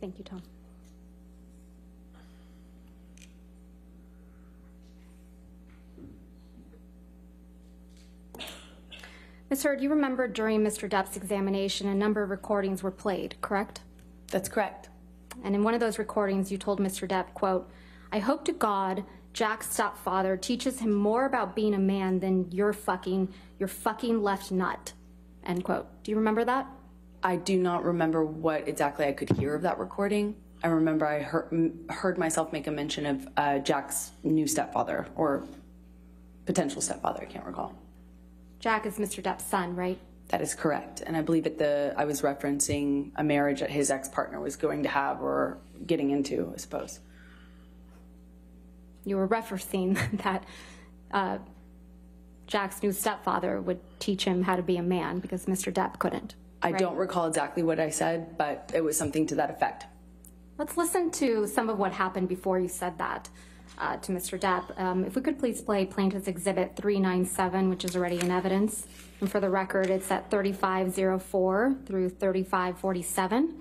Thank you, Tom. Ms. Heard, you remember during Mr. Depp's examination, a number of recordings were played, correct? That's correct. And in one of those recordings, you told Mr. Depp, quote, "I hope to God Jack's stepfather teaches him more about being a man than your fucking left nut," end quote. Do you remember that? I do not remember what exactly I could hear of that recording. I remember I heard myself make a mention of Jack's new stepfather, or potential stepfather, I can't recall. Jack is Mr. Depp's son, right? That is correct. And I believe I was referencing a marriage that his ex-partner was going to have or getting into, I suppose. You were referencing that Jack's new stepfather would teach him how to be a man because Mr. Depp couldn't. I don't recall exactly what I said, but it was something to that effect. Let's listen to some of what happened before you said that to Mr. Depp. If we could please play Plaintiff's Exhibit 397, which is already in evidence. And for the record, it's at 3504 through 3547.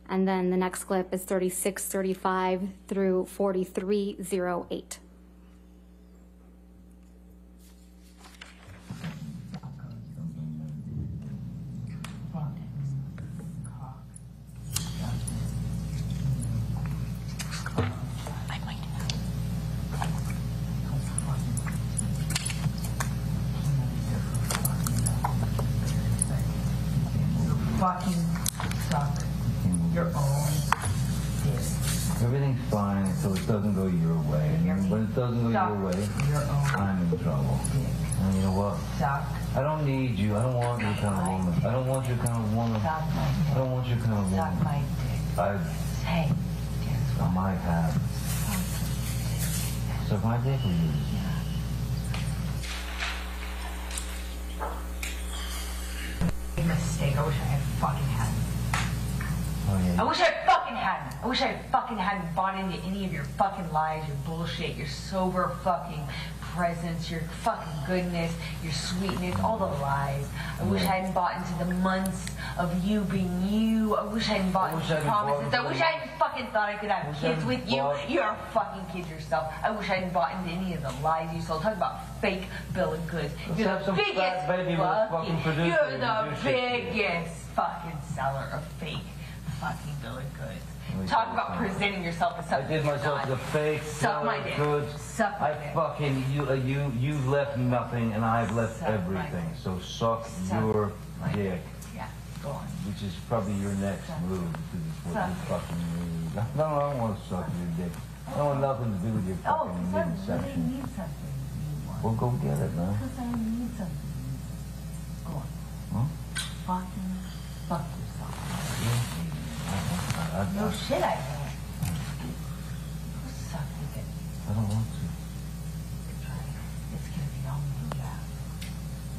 And then the next clip is 3635 through 4308. Fucking suck your own dick. Everything's fine until it doesn't go your way. And when it doesn't go your way, I'm in trouble. And you know what? Suck. I don't need you. I don't want your kind of woman. I don't want your kind of woman. Suck my dick. I don't want your kind of woman. Suck my dick. Hey, guess I what? might have. Suck my dick with you. Big mistake. I wish I had fucking hadn't. Oh, yeah. I wish I fucking hadn't. I wish I fucking hadn't bought into any of your fucking lies, your bullshit, your sober fucking presence, your fucking goodness, your sweetness, all the lies. I wish I hadn't bought into the months of you being you. I wish I hadn't bought into the promises. I wish I hadn't fucking thought I could have kids with you. You're a fucking kid yourself. I wish I hadn't bought into any of the lies you sold. Talk about fake bill of goods. You're the biggest you're the biggest fucking seller of fake fucking bill of goods. Talk about presenting yourself as something. I did myself the fake Suck my dick. goods. Suck my dick. Fucking you left nothing and I've left everything. So suck your dick. Yeah, go on. Which is probably your next move because it's what you fucking need. No, I don't want to suck your dick. I don't want nothing to do with your fucking midsection. I need something. Well, go get it, man. Because I need something. Go on. Huh? Fucking fuck yourself. I No shit, I don't. Go suck your dick. don't want to. It's gonna be all made up.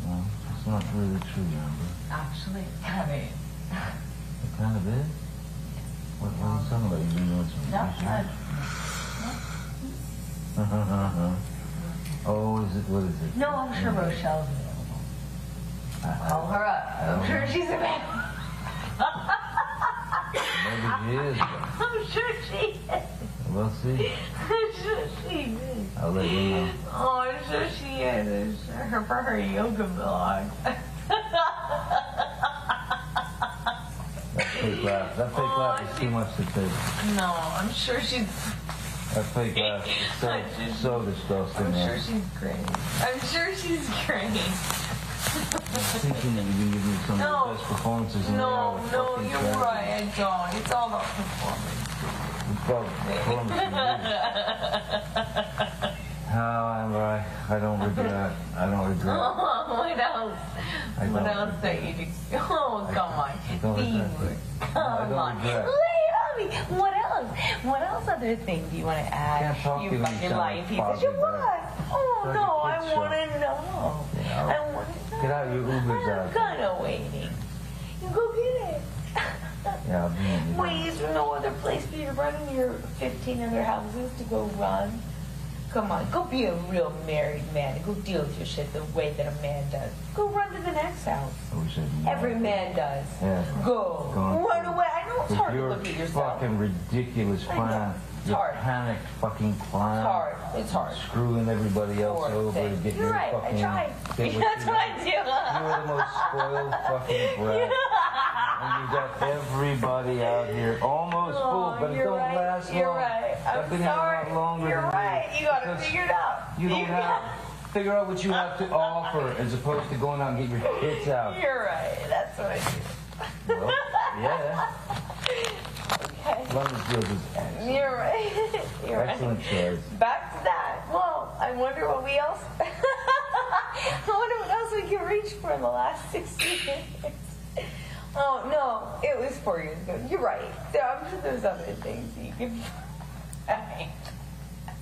No, it's not really true, Amber. Actually, it kind of is. It kind of is. What are you talking about? You been doing some research? Oh, is it? What is it? No, I'm sure Rochelle's available. Call her up. I'm sure she's available. Maybe she is. I'm sure she is. We'll see. I'm sure she is. I'll let you know. Oh, I'm sure she is. I'm sure for her yoga blog. That fake laugh. That fake laugh is too much to take. No, I'm sure she's. That fake laugh is so disgusting. I'm sure she's great. I'm sure she's great. I'm thinking that you can give me some of the best performances in the hour. No, you're right. I don't. It's all about performance. It's about performance. How am I? I don't regret. I don't regret. Oh, what else? What else that you do? Oh, come on. Come on. Lay it on me. What else? What else other thing do you want to add? You fucking lying piece of shit. What? Oh, no, I want to know. I want to know. Get out your Ubers out. I'm kind of waiting. You go get it. Yeah, I'll be in. Wait, is there no other place for you to run in your 15 other houses to go run? Come on, go be a real married man and go deal with your shit the way that a man does. Go run to the next house. Every man does. Yeah. Go. Go on. Run away. I know it's with hard to your look at yourself. fucking ridiculous plan. It's Your hard. panicked fucking plan. It's hard. It's hard. Screwing everybody else Poor over thing. to get You're your right. fucking. I tried. get what That's you what I want. do. You're the most spoiled fucking brat. And you got everybody out here almost full, but it you're don't right. last You're long. right. I've I'm been here a sorry. lot longer You're than right. You got to because figure it out. You don't have. Figure out what you have to offer as opposed to going out and get your tits out. You're right. That's what I do. Well, yeah. Okay. London Field is excellent. You're right. You're Excellent right. choice. Back to that. Well, I wonder what we else. I wonder what else we can reach for in the last 60 years. Oh no, it was 4 years ago. You're right. I'm sure there's other things you can find.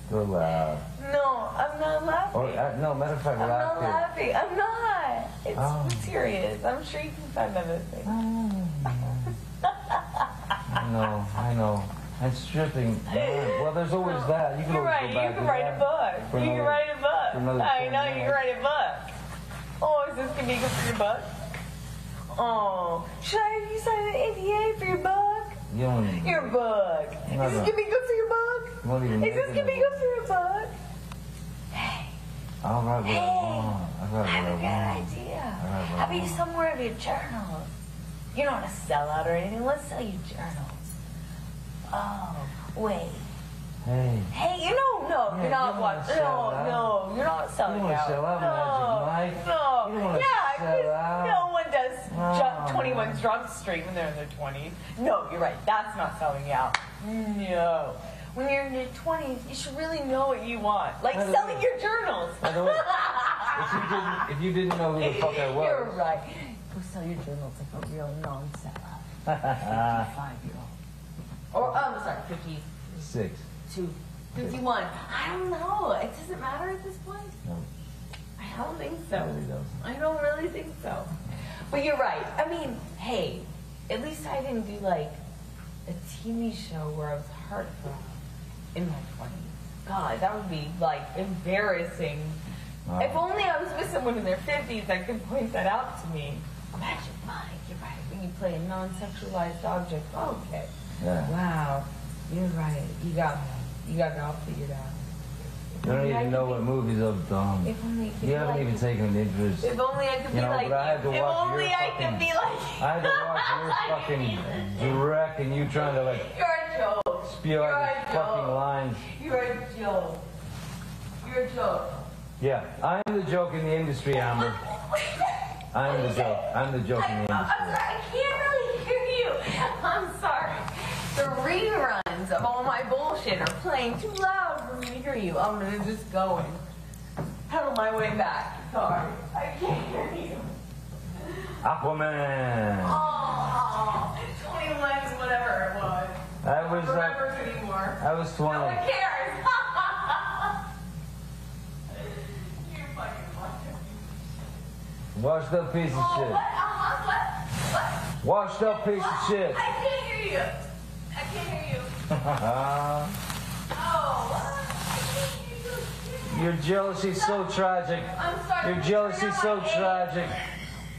Go loud. No, I'm not laughing. Or, no, matter of fact, I'm laugh not here. laughing. I'm not. It's Oh. serious. I'm sure you can find other things. I know. And stripping. Well, there's always that. You can You're always right. go back You can to write that a book. for You can another- write a for book. another I 10 know you can minutes. write a book. Oh, is this gonna be good for your book? Oh, should I have you sign an NDA for your book? You don't even. Your book. No, Is this no. gonna be good for your book? You won't even Is this make gonna be it. good for your book? Hey, I'll write what I want. I'll I write have a what good I want. idea. I have How about you one. somewhere of your journals? You don't want to sell out or anything. Let's sell you journals. Oh, wait. Hey. Hey, no, Yeah, you're you not don't watching. wanna sell out. No, you're not selling You don't wanna out. sell out, no, Magic Mike. No, You don't wanna yeah, sell 'cause out. no one does No. 21 Drunk Street when they're in their 20s. No, you're right. That's not selling out. No. When you're in your 20s, you should really know what you want. Like By the selling way- your journals. By the way, if you didn't know who the fuck I You're was, right. Go sell your journals like a real non-seller. 55-year-old. Or, I'm sorry, 52, 6. 51. I don't know. It doesn't matter at this point. No, I don't think it so. really doesn't. I don't really think so. But you're right. I mean, hey, at least I didn't do like a TV show where I was heartbroken in my 20s. God, that would be like embarrassing. Wow. If only I was with someone in their 50s that could point that out to me. Magic Mike, you're right. When you play a non-sexualized object. Okay. Yeah. Wow. You're right. You got me. You got it all figured out. You don't even know what movies I've done. If only I could You be haven't like even you. taken an interest. If only I could You be know, like but I had to you. If watch only your I fucking- could be like you. I had to watch your fucking direct and you trying to like You're a joke. spew You're out a these fucking joke. lines. You're a joke. You're a joke. Yeah, I'm the joke in the industry, Amber. I'm the joke. I'm the joke in the I'm industry. sorry. I can't really hear you. I'm sorry. The reruns of all my bullshit are playing too loud for me to hear you. I'm gonna just go and pedal my way back. Sorry. I can't hear you. Aquaman. Oh, 21, whatever it was. I was I don't remember anymore. I was 20. No one cares. You're fucking fucking. Washed up piece of Oh, shit. what? What? Washed up piece of shit. I can't hear you. I can't hear you. Ah, Oh, what? I can't hear you. your jealousy's so tragic. I'm sorry. Your jealousy's so Turn on my tragic.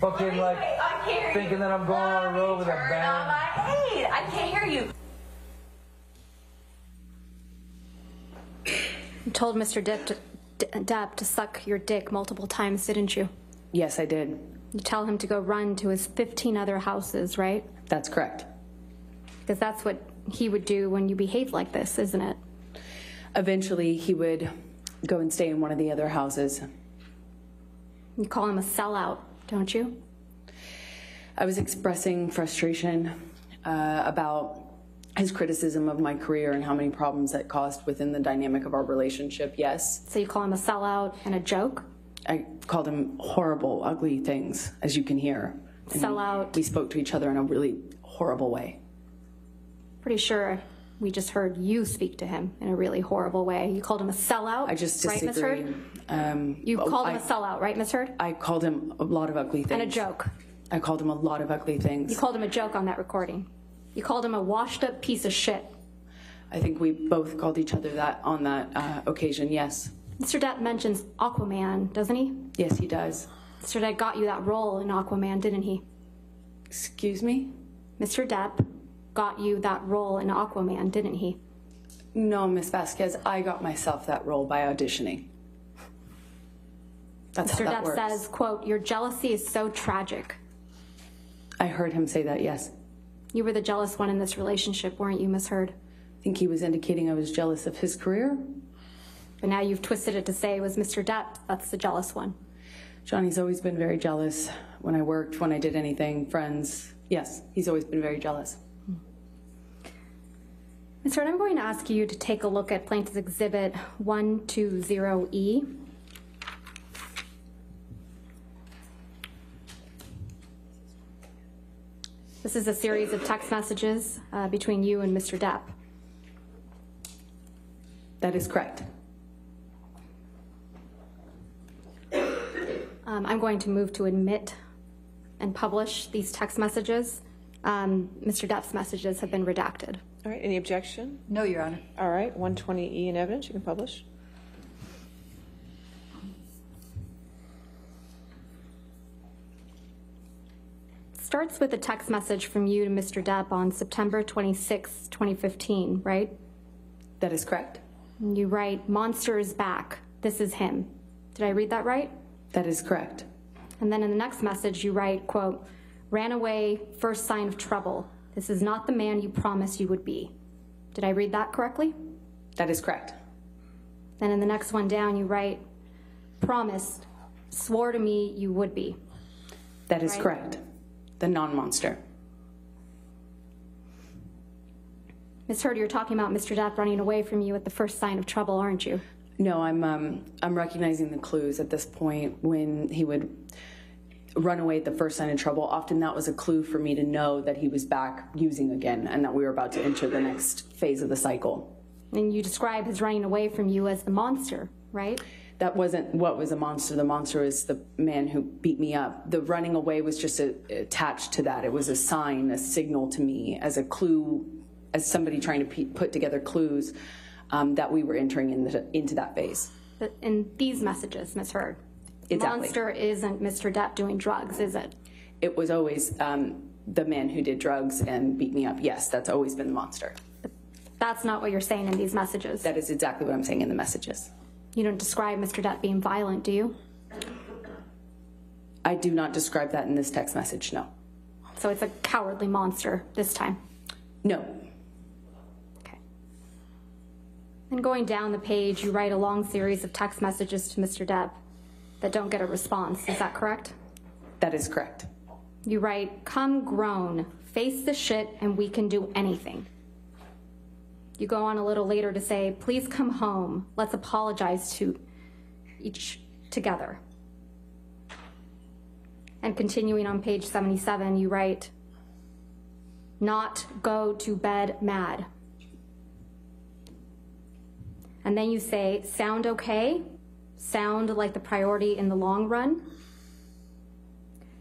Fucking Wait, like I can't hear thinking you. that I'm going on a road with a Turn on band. my aid. I can't hear you. You told Mr. Depp to suck your dick multiple times, didn't you? Yes, I did. You tell him to go run to his 15 other houses, right? That's correct. Because that's what he would do when you behave like this, isn't it? Eventually, he would go and stay in one of the other houses. You call him a sellout, don't you? I was expressing frustration about his criticism of my career and how many problems that caused within the dynamic of our relationship. Yes, So you call him a sellout and a joke? I called him horrible, ugly things, as you can hear. And Sellout. We spoke to each other in a really horrible way. Pretty sure we just heard you speak to him in a really horrible way. You called him a sellout, I just right, Miss disagree. Heard? You called him a sellout, right, Miss Heard? I called him a lot of ugly things. And a joke. I called him a lot of ugly things. You called him a joke on that recording. You called him a washed up piece of shit. I think we both called each other that on that occasion, yes. Mr. Depp mentions Aquaman, doesn't he? Yes, he does. Mr. Depp got you that role in Aquaman, didn't he? Excuse me? Mr. Depp got you that role in Aquaman, didn't he? No, Miss Vasquez, I got myself that role by auditioning. That's Mr. how that Depp works. says, quote, your jealousy is so tragic. I heard him say that, yes. You were the jealous one in this relationship, weren't you, Miss Heard? I think he was indicating I was jealous of his career. But now you've twisted it to say it was Mr. Depp that's the jealous one. Johnny's always been very jealous when I worked, when I did anything, friends. Yes, he's always been very jealous. Ms. Heard, I'm going to ask you to take a look at Plaintiff's Exhibit 120E. This is a series of text messages between you and Mr. Depp. That is correct. I'm going to move to admit and publish these text messages. Mr. Depp's messages have been redacted. All right, any objection? No, Your Honor. All right, 120E in evidence, you can publish. Starts with a text message from you to Mr. Depp on September 26, 2015, right? That is correct. And you write, monster is back. This is him. Did I read that right? That is correct. And then in the next message, you write, quote, ran away, first sign of trouble. This is not the man you promised you would be. Did I read that correctly? That is correct. Then in the next one down, you write, promised, swore to me you would be. That is Right. correct. The non-monster. Ms. Heard, you're talking about Mr. Depp running away from you at the first sign of trouble, aren't you? No, I'm recognizing the clues at this point when he would run away at the first sign of trouble. Often that was a clue for me to know that he was back using again and that we were about to enter the next phase of the cycle. And you describe his running away from you as the monster, right? That wasn't what was a monster. The monster is the man who beat me up. The running away was just attached to that. It was a sign, a signal to me as a clue, as somebody trying to put together clues that we were entering into that phase. But in these messages, Ms. Heard, Exactly. monster isn't Mr. Depp doing drugs, is it? It was always the man who did drugs and beat me up. Yes, that's always been the monster. That's not what you're saying in these messages. That is exactly what I'm saying in the messages. You don't describe Mr. Depp being violent, do you? I do not describe that in this text message, no. So it's a cowardly monster this time. No. Okay. And going down the page, you write a long series of text messages to Mr. Depp that don't get a response. Is that correct? That is correct. You write, come grown, face the shit, and we can do anything. You go on a little later to say, please come home. Let's apologize to each together. And continuing on page 77, you write, not go to bed mad. And then you say, sound okay? Sound like the priority in the long run?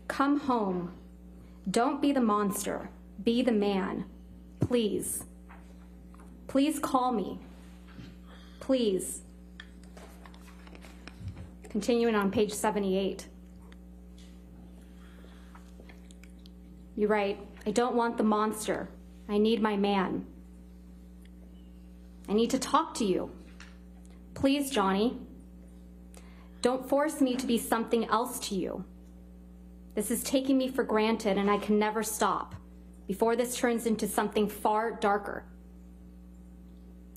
Come home. Don't be the monster. Be the man. Please. Please call me. Please. Continuing on page 78. You write, I don't want the monster. I need my man. I need to talk to you. Please, Johnny. Don't force me to be something else to you. This is taking me for granted and I can never stop before this turns into something far darker.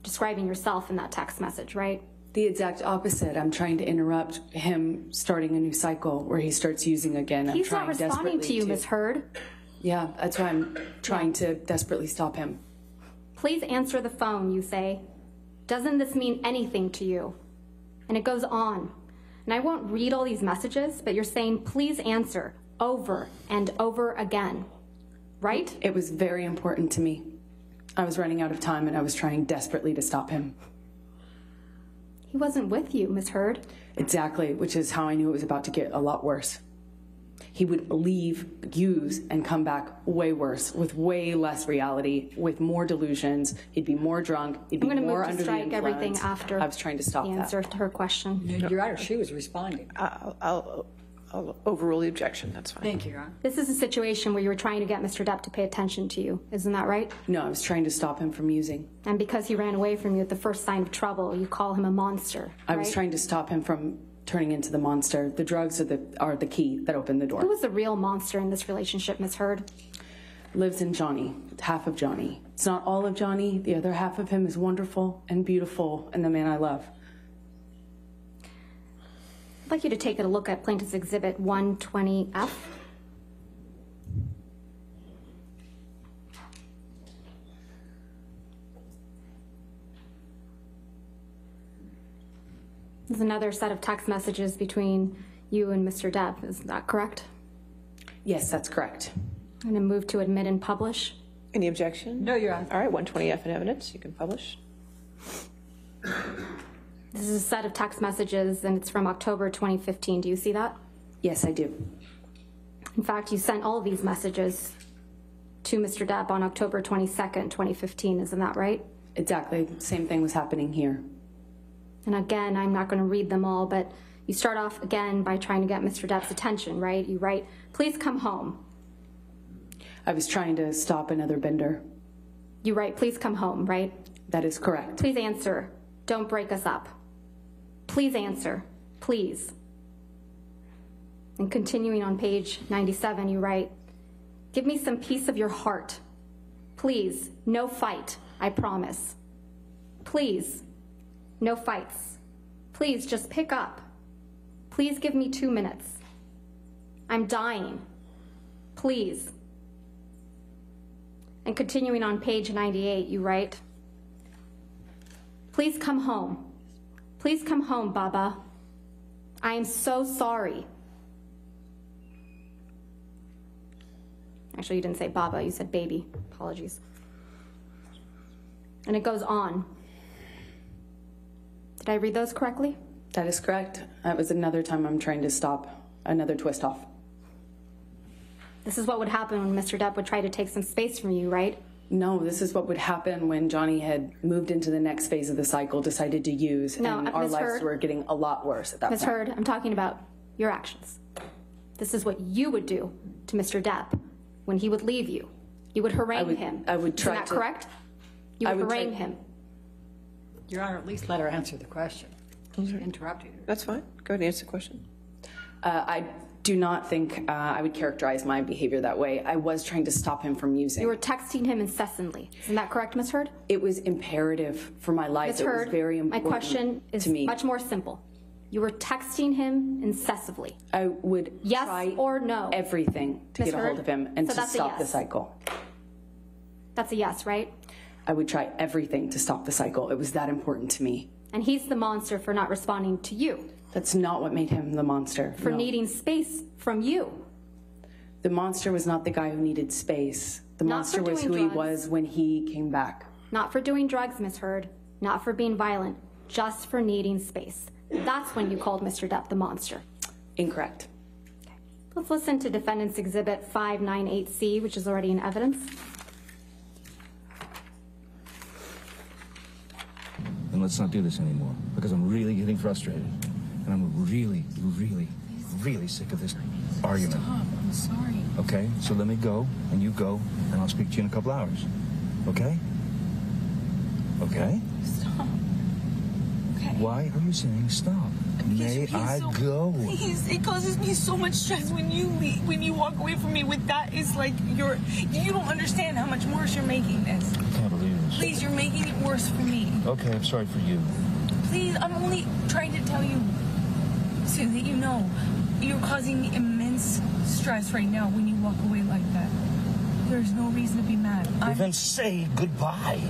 Describing yourself in that text message, right? The exact opposite. I'm trying to interrupt him starting a new cycle where he starts using again. I'm He's trying not responding desperately to you, Ms. Heard. Yeah, that's why I'm trying to desperately stop him. Please answer the phone, you say. Doesn't this mean anything to you? And it goes on. And I won't read all these messages, but you're saying, please answer over and over again. Right? It was very important to me. I was running out of time and I was trying desperately to stop him. He wasn't with you, Ms. Heard. Exactly, which is how I knew it was about to get a lot worse. He would leave, use, and come back way worse, with way less reality, with more delusions. He'd be more drunk. He'd be I'm going to more move to under the strike influence. everything after I was trying to stop the that. answer to her question. Your Honor, she was responding. I'll I'll overrule the objection, that's fine. Thank you, Your Honor. This is a situation where you were trying to get Mr. Depp to pay attention to you. Isn't that right? No, I was trying to stop him from using. And because he ran away from you at the first sign of trouble, you call him a monster. I was right? trying to stop him from turning into the monster. The drugs are the key that opened the door. Who was the real monster in this relationship, Ms. Heard? Lives in Johnny, half of Johnny. It's not all of Johnny. The other half of him is wonderful and beautiful and the man I love. I'd like you to take a look at Plaintiff's Exhibit 120F. There's another set of text messages between you and Mr. Depp. Is that correct? Yes, that's correct. I'm going to move to admit and publish. Any objection? No, Your Honor. All right, 120F in evidence, you can publish. This is a set of text messages, and it's from October 2015. Do you see that? Yes, I do. In fact, you sent all of these messages to Mr. Depp on October 22nd, 2015. Isn't that right? Exactly. Same thing was happening here. And again, I'm not going to read them all, but you start off again by trying to get Mr. Depp's attention, right? You write, "Please come home." I was trying to stop another bender. You write, "Please come home," right? That is correct. Please answer. Don't break us up. Please answer. Please. And continuing on page 97, you write, "Give me some piece of your heart. Please, no fight, I promise. Please, no fights. Please, just pick up. Please give me 2 minutes. I'm dying. Please." And continuing on page 98, you write, "Please come home. Please come home, Baba. I am so sorry." Actually, you didn't say Baba, you said baby. Apologies. And it goes on. Did I read those correctly? That is correct. That was another time I'm trying to stop another twist off. This is what would happen when Mr. Depp would try to take some space from you, right? No, this is what would happen when Johnny had moved into the next phase of the cycle, decided to use, No, and our Ms. lives Heard. were getting a lot worse at that Ms. point. Heard, I'm talking about your actions. This is what you would do to Mr. Depp when he would leave you. You would harangue him. I would try Isn't that to- correct? You I would would try- harangue him. Your Honor, at least let her answer the question. She interrupted her. That's fine. Go ahead and answer the question. I do not think I would characterize my behavior that way. I was trying to stop him from using. You were texting him incessantly. Isn't that correct, Ms. Heard? It was imperative for my life. Ms. It was Heard, very my important question is to me. much more simple. You were texting him incessantly. I would Yes try or no? everything to Ms. get a hold Heard? of him and So to that's a stop the yes. cycle. That's a yes, right? I would try everything to stop the cycle. It was that important to me. And he's the monster for not responding to you, That's not what made him the monster. for No. needing space from you. The monster was not the guy who needed space. The Not monster for was doing who drugs. he was when he came back. Not for doing drugs, Ms. Heard. Not for being violent. Just for needing space. That's when you called Mr. Depp the monster. Incorrect. Let's listen to Defendant's Exhibit 598C, which is already in evidence. And let's not do this anymore, because I'm really getting frustrated. And I'm really, really, really sick of this argument. Stop, I'm sorry. Okay? So let me go, and you go, and I'll speak to you in a couple hours. Okay? Okay? Stop. Okay. Why are you saying stop? May I go? Please, it causes me so much stress when you leave, when you walk away from me with that. It's like you don't understand how much worse you're making this. I can't believe this. Please, you're making it worse for me. Okay, I'm sorry for you. Please, I'm only trying to tell you so that you know you're causing me immense stress right now when you walk away like that. There's no reason to be mad. Well, then say goodbye.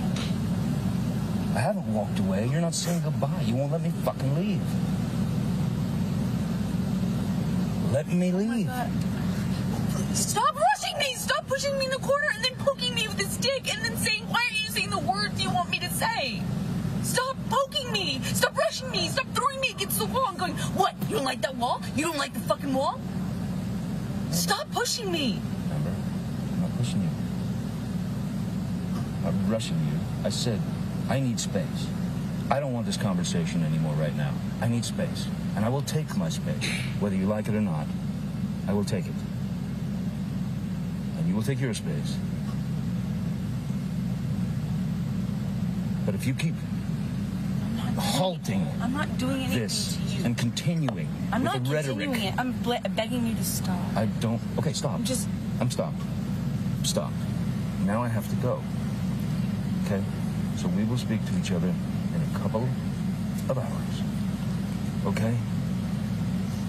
I haven't walked away. You're not saying goodbye. You won't let me fucking leave. Let me leave. God. Stop rushing me! Stop pushing me in the corner and then poking me with a stick and then saying, why are you saying the words you want me to say? Stop poking me! Stop rushing me! Stop throwing me against the wall and going, what? You don't like that wall? You don't like the fucking wall? Stop pushing me! Remember? I'm not pushing you. I'm rushing you. I said, I need space. I don't want this conversation anymore right now. I need space. And I will take my space, whether you like it or not. I will take it. And you will take your space. But if you keep halting I'm not doing anything this to you. and continuing I'm with not the rhetoric, continuing it. I'm begging you to stop. I don't. Okay, stop. I'm stopped. Stop. Now I have to go. Okay? So we will speak to each other in a couple of hours. Okay?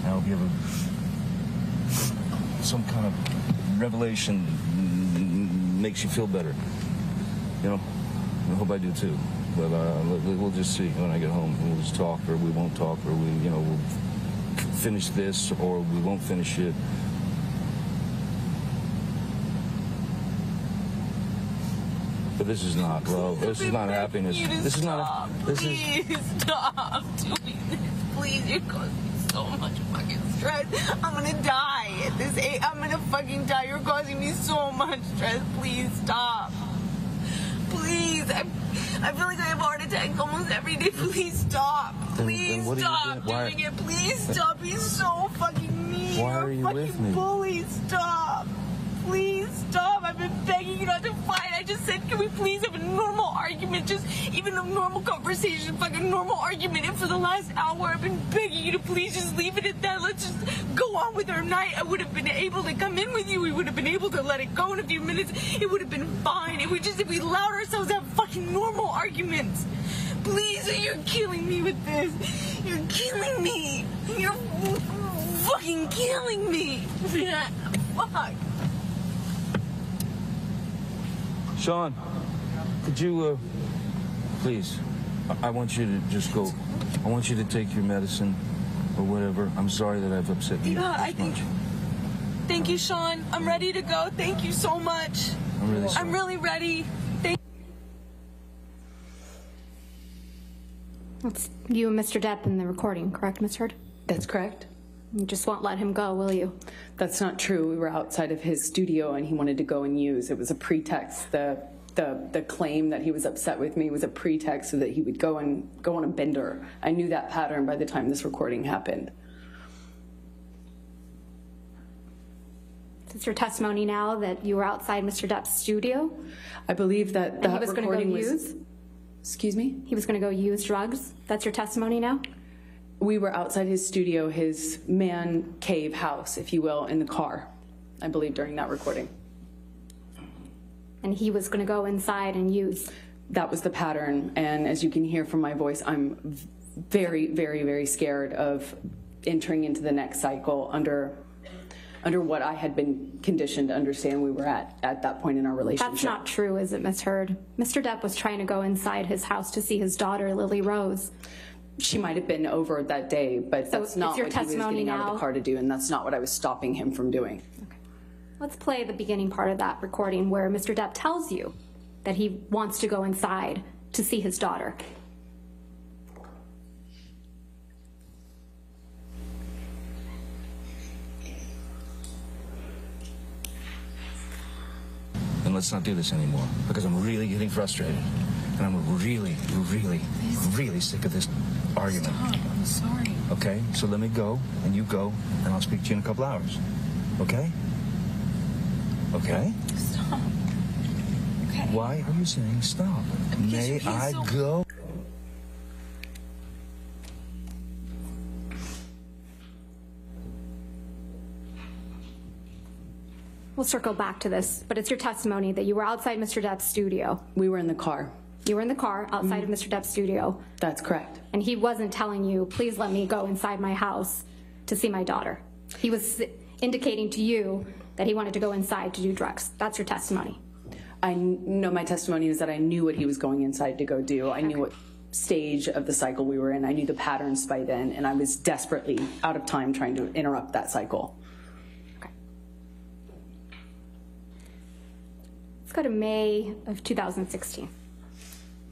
I hope you have some kind of revelation that makes you feel better. You know? I hope I do too. But we'll just see when I get home. We'll just talk, or we won't talk, or we'll finish this, or we won't finish it. But this is not love. This is not happiness. This is not. Please stop doing this. Please, you're causing me so much fucking stress. I'm gonna die at this age. I'm gonna fucking die. You're causing me so much stress. Please stop. Please, I feel like I have a heart attack almost every day. Please stop. Please what are you stop doing? doing it. Please stop. He's so fucking mean. Why You're are a you with fucking me? bully. Stop. Please stop. I've been begging you not to fight. I just said, can we please have a normal argument? Just even a normal conversation, fucking normal argument. And for the last hour, I've been begging you to please just leave it at that. Let's just go on with our night. I would have been able to come in with you. We would have been able to let it go in a few minutes. It would have been fine. If we allowed ourselves to have fucking normal arguments. Please, you're killing me with this. You're killing me. You're fucking killing me. Fuck. Sean, could you, please, I want you to just go. I want you to take your medicine or whatever. I'm sorry that I've upset you. Yeah, I this think. much. Thank you, Sean. I'm ready to go. Thank you so much. I'm really sorry. I'm really ready. Thank. It's you and Mr. Depp in the recording, correct, Ms. Heard? That's correct. You just won't let him go, will you? That's not true. We were outside of his studio and he wanted to go and use. It was a pretext. The claim that he was upset with me was a pretext so that he would go on a bender. I knew that pattern by the time this recording happened. Is your testimony now that you were outside Mr. Depp's studio? I believe that And he that was going to go recording use? Excuse me? He was going to go use drugs? That's your testimony now? We were outside his studio, his man cave house, if you will, in the car, I believe, during that recording. And he was going to go inside and use? That was the pattern. And as you can hear from my voice, I'm very, very, very scared of entering into the next cycle under what I had been conditioned to understand we were at that point in our relationship. That's not true, is it, Ms. Heard? Mr. Depp was trying to go inside his house to see his daughter, Lily Rose. She might have been over that day, but So that's not is your what he was testimony getting out of now? the car to do, and that's not what I was stopping him from doing. Okay. Let's play the beginning part of that recording where Mr. Depp tells you that he wants to go inside to see his daughter. And let's not do this anymore because I'm really getting frustrated. And I'm really, really, really sick of this argument. Stop. I'm sorry. Okay? So let me go, and you go, and I'll speak to you in a couple hours. Okay? Okay? Stop. Okay. Why are you saying stop? Because May you're being I so- go? We'll circle back to this, but it's your testimony that you were outside Mr. Depp's studio. We were in the car. You were in the car outside of Mr. Depp's studio, That's correct. and he wasn't telling you, please let me go inside my house to see my daughter. He was indicating to you that he wanted to go inside to do drugs. That's your testimony. I know my testimony is that I knew what he was going inside to go do. I knew what stage of the cycle we were in. I knew the patterns by then, and I was desperately out of time trying to interrupt that cycle. Okay. Let's go to May of 2016.